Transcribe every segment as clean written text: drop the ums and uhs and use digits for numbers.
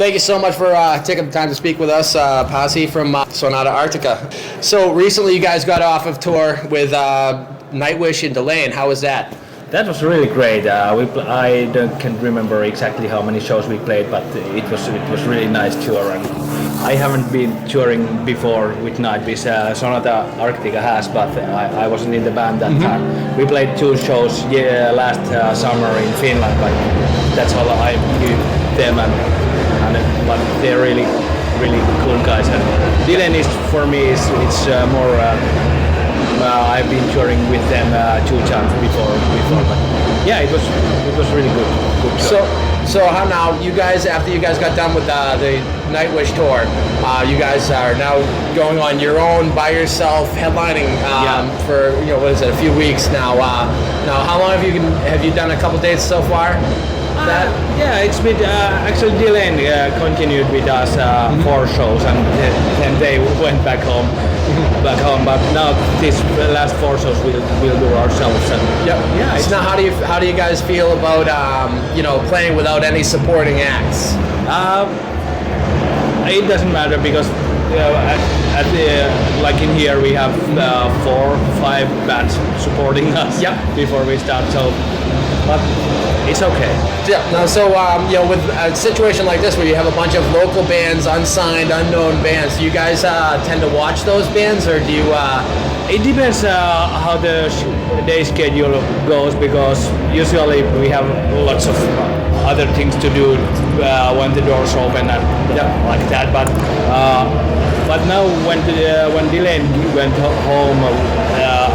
Thank you so much for taking the time to speak with us, Pasi from Sonata Arctica. So recently you guys got off of tour with Nightwish in Delane. How was that? That was really great. Can't remember exactly how many shows we played, but it was really nice tour. And I haven't been touring before with Nightwish. Sonata Arctica has, but I wasn't in the band that time. We played 2 shows last summer in Finland, but that's all I knew them. But they're really cool guys. And Dylan is for me it's more. I've been touring with them 2 times before, but yeah, it was really good tour. So how now? You guys, after you guys got done with the Nightwish tour, you guys are now going on your own by yourself, headlining for what is it? A few weeks now. Now, how long have you done a couple dates so far? Yeah, it's been actually Dylan continued with us 4 shows, and then they went back home. But now these last 4 shows we'll do ourselves. And yeah. So now, how do you guys feel about playing without any supporting acts? It doesn't matter because like in here we have 4 or 5 bands supporting us before we start. So, but it's okay. Yeah. Now, so with a situation like this where you have a bunch of local bands, unsigned, unknown bands, do you guys tend to watch those bands, or do you? It depends how the day schedule goes, because usually we have lots of other things to do when the doors open and like that. But now when Dylan went home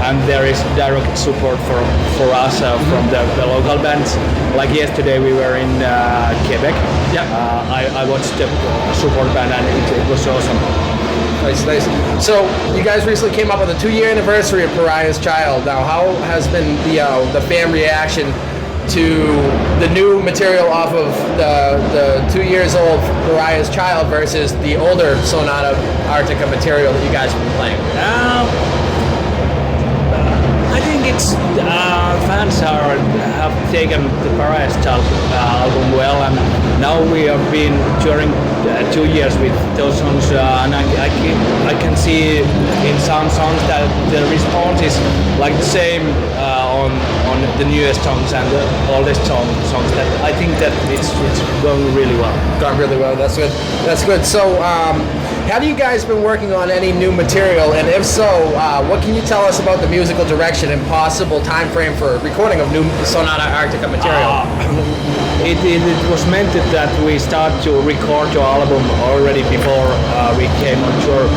and there is direct support for us from the local bands. Like yesterday we were in Quebec. I watched the support band and it was awesome. Nice. So you guys recently came up with a 2-year anniversary of Pariah's Child. Now, how has been the fan reaction to the new material off of the 2 years old Pariah's Child versus the older Sonata Arctica material that you guys have been playing? I think it's fans have taken the Pariah's Child album well, and now we have been touring 2 years with those songs, and I can see in some songs that the response is like the same on the newest songs and the oldest songs. That I think that it's going really well. Gone really well. That's good. So, have you guys been working on any new material? And if so, what can you tell us about the musical direction and possible time frame for recording of new Sonata Arctica material? It was meant that we start to record the album already before we came on tour.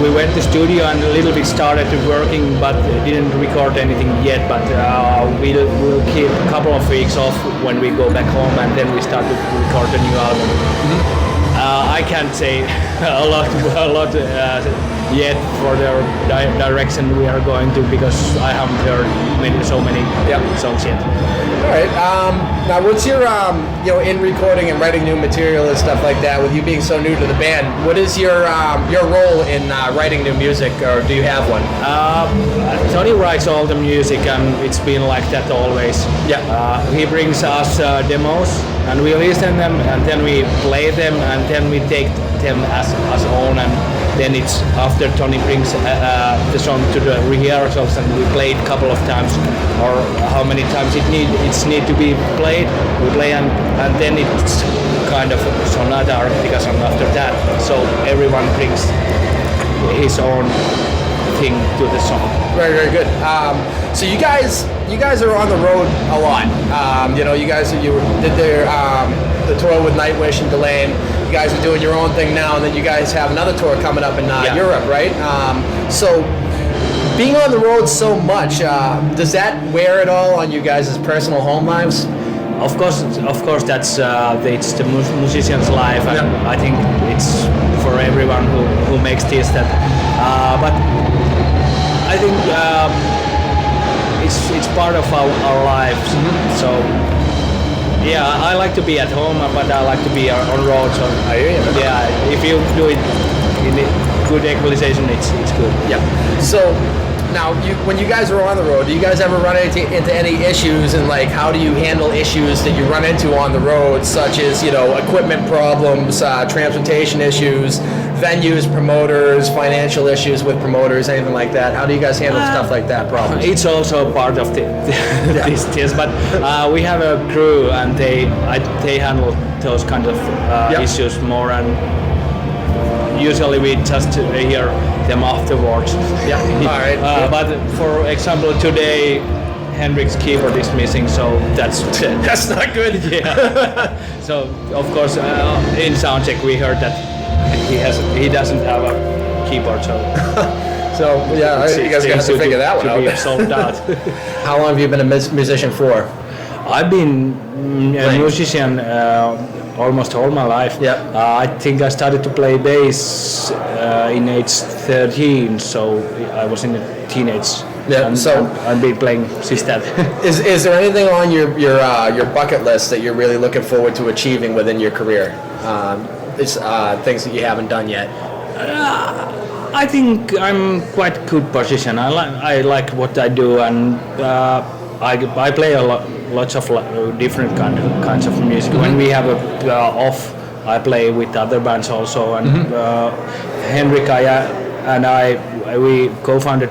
We went to studio and a little bit started working, but didn't record anything yet. But we'll keep a couple of weeks off when we go back home, and then we start to record the new album. I can't say a lot yet for the direction we are going to, because I haven't heard so many songs yet. All right. Now, what's your in recording and writing new material and stuff like that? With you being so new to the band, what is your role in writing new music, or do you have one? Tony writes all the music, and it's been like that always. He brings us demos, and we listen them, and then we play them, and then we take them as own, and then it's after Tony brings the song to the rehearsals, and we play it a couple of times, or how many times it need to be played, we play, and then it's kind of Sonata Arctica song after that. So everyone brings his own thing to the song. Very, very good. So you guys are on the road a lot. You guys did the tour with Nightwish and Delane. You guys are doing your own thing now, and then you guys have another tour coming up in Europe, right? So being on the road so much, does that wear at all on you guys' personal home lives? Of course, that's it's the musician's life, and I think it's for everyone who makes this that. But I think it's part of our lives. So yeah, I like to be at home, but I like to be on road. So if you do it in good equalization, it's good. Yeah. So Now, when you guys are on the road, do you guys ever run into any issues, and like how do you handle issues that you run into on the road, such as equipment problems, transportation issues, venues, promoters, financial issues with promoters, anything like that? How do you guys handle stuff like that? Problems? It's also part of this, but we have a crew and they handle those kind of issues more, and usually we just hear them afterwards. Yeah. All right. But for example, today Henrik's keyboard is missing, so that's That's not good. yeah. So of course in soundcheck we heard that he doesn't have a keyboard, so So yeah, you guys got to figure that one to out. be solved out. How long have you been a musician for? I've been a musician almost all my life. Yeah. I think I started to play bass in age 13, so I was in a teenage. Yeah, And so- I've been playing since that. Is there anything on your bucket list that you're really looking forward to achieving within your career? It's things that you haven't done yet. I think I'm quite good position. I like what I do, and I play lots of different kinds of music. When we have a off, I play with other bands also. And Henrik and I we co-founded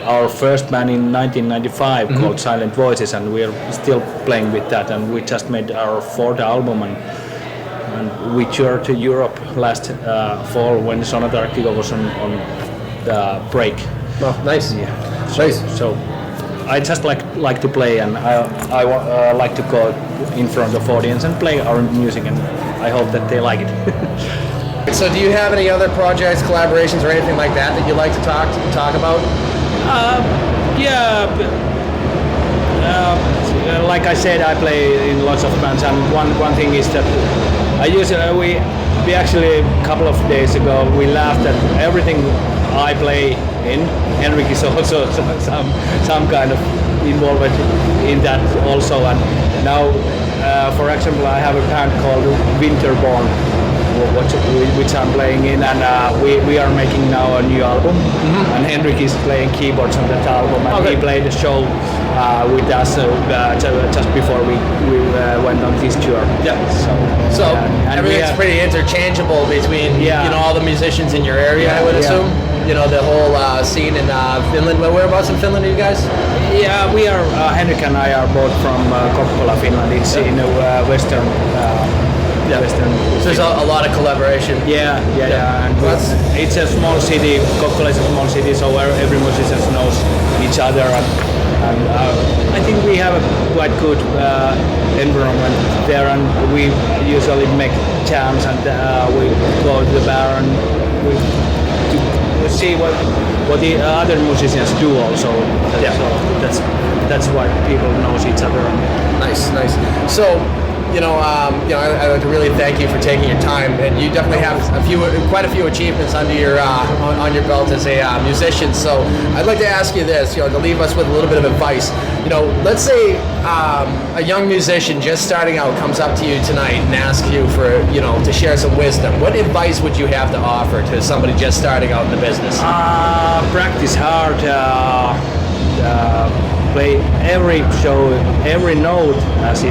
our first band in 1995 called Silent Voices, and we're still playing with that. And we just made our 4th album, and we toured to Europe last fall when Sonata Arctica was on break. Oh, nice. Yeah. Nice. So I just like to play, and I like to go in front of audience and play our music, and I hope that they like it. So do you have any other projects, collaborations, or anything like that you'd like to talk about? Yeah. Like I said, I play in lots of bands, and one thing is that we actually a couple of days ago we laughed at everything I play in. Henrik is also some kind of involved in that also, and now for example I have a band called Winterborn, which I'm playing in, and we are making now a new album, and Henrik is playing keyboards on that album, and he played a show with us just before we went on this tour. Yeah. So and everything's pretty interchangeable between all the musicians in your area, I would assume. The whole scene in Finland. Whereabouts in Finland are you guys? Yeah, we are. Henrik and I are both from Kokkola, Finland. It's in Western. Western. So there's a lot of collaboration. Yeah. And it's a small city. Kokkola is a small city, so where every musician knows each other. And I think we have a quite good environment there, and we usually make jams, and we go to the bar and we see what the other musicians do also. So that's why people knows each other. Nice. So, I'd like to really thank you for taking your time, and you definitely have quite a few achievements under your on your belt as a musician. So, I'd like to ask you this, to leave us with a little bit of advice. Let's say a young musician just starting out comes up to you tonight and asks you for, to share some wisdom. What advice would you have to offer to somebody just starting out in the business? Practice hard. Play every show, every note as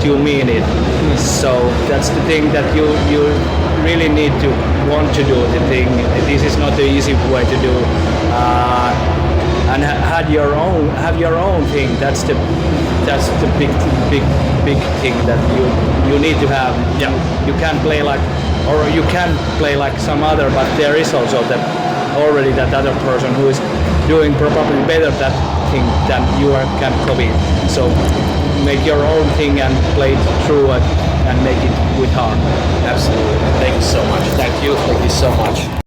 you mean it. So that's the thing that you really need to want to do the thing. This is not the easy way to do. And have your own thing. That's the big thing that you need to have. Yeah. You can play like some other, but there is also that other person who is doing probably better that thing than you can copy. So make your own thing and play it through it and make it with heart. Absolutely. Thank you so much. Thank you. Thank you so much.